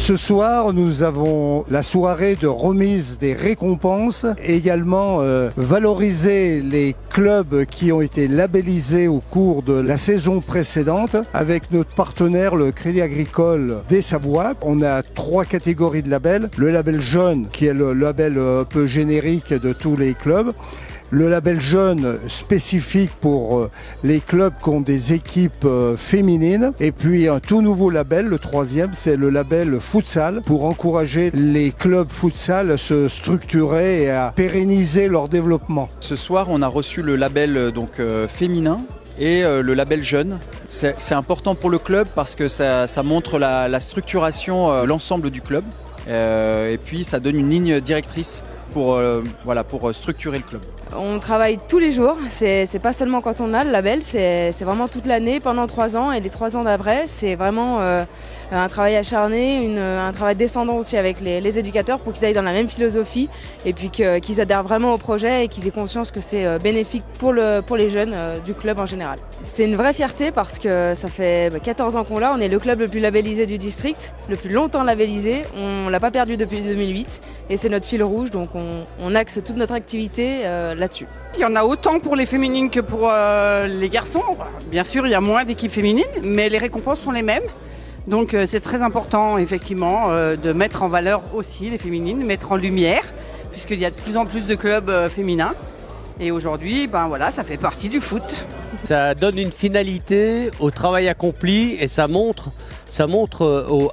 Ce soir, nous avons la soirée de remise des récompenses, également valoriser les clubs qui ont été labellisés au cours de la saison précédente avec notre partenaire, le Crédit Agricole des Savoies. On a 3 catégories de labels. Le label jeune, qui est le label un peu générique de tous les clubs. Le label jeune spécifique pour les clubs qui ont des équipes féminines. Et puis un tout nouveau label, le 3e, c'est le label futsal pour encourager les clubs futsal à se structurer et à pérenniser leur développement. Ce soir, on a reçu le label féminin et le label jeune. C'est important pour le club parce que ça montre la structuration, l'ensemble du club. Et puis ça donne une ligne directrice pour structurer le club. On travaille tous les jours, c'est pas seulement quand on a le label, c'est vraiment toute l'année, pendant 3 ans et les 3 ans d'après, c'est vraiment un travail acharné, un travail descendant aussi avec les éducateurs pour qu'ils aillent dans la même philosophie et puis qu'ils adhèrent vraiment au projet et qu'ils aient conscience que c'est bénéfique pour les jeunes du club en général. C'est une vraie fierté parce que ça fait 14 ans qu'on l'a, on est le club le plus labellisé du district, le plus longtemps labellisé, on l'a pas perdu depuis 2008 et c'est notre fil rouge, donc on axe toute notre activité là-dessus. Il y en a autant pour les féminines que pour les garçons. Bien sûr, il y a moins d'équipes féminines, mais les récompenses sont les mêmes. Donc c'est très important, effectivement, de mettre en valeur aussi les féminines, mettre en lumière, puisqu'il y a de plus en plus de clubs féminins. Et aujourd'hui, ça fait partie du foot. Ça donne une finalité au travail accompli et ça montre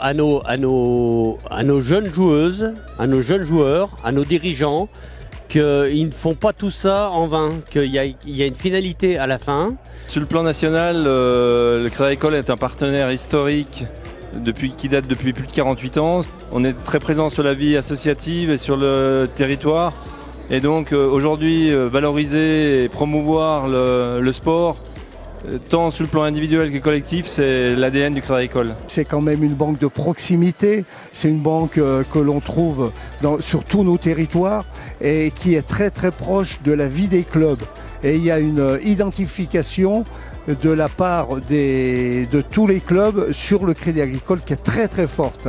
à nos jeunes joueuses, à nos jeunes joueurs, à nos dirigeants, qu'ils ne font pas tout ça en vain, qu'il y a une finalité à la fin. Sur le plan national, le Crédit Agricole est un partenaire historique qui date depuis plus de 48 ans. On est très présent sur la vie associative et sur le territoire. Et donc aujourd'hui, valoriser et promouvoir le sport, tant sur le plan individuel que collectif, c'est l'ADN du Crédit Agricole. C'est quand même une banque de proximité, c'est une banque que l'on trouve sur tous nos territoires et qui est très très proche de la vie des clubs. Et il y a une identification de la part de tous les clubs sur le Crédit Agricole qui est très très forte.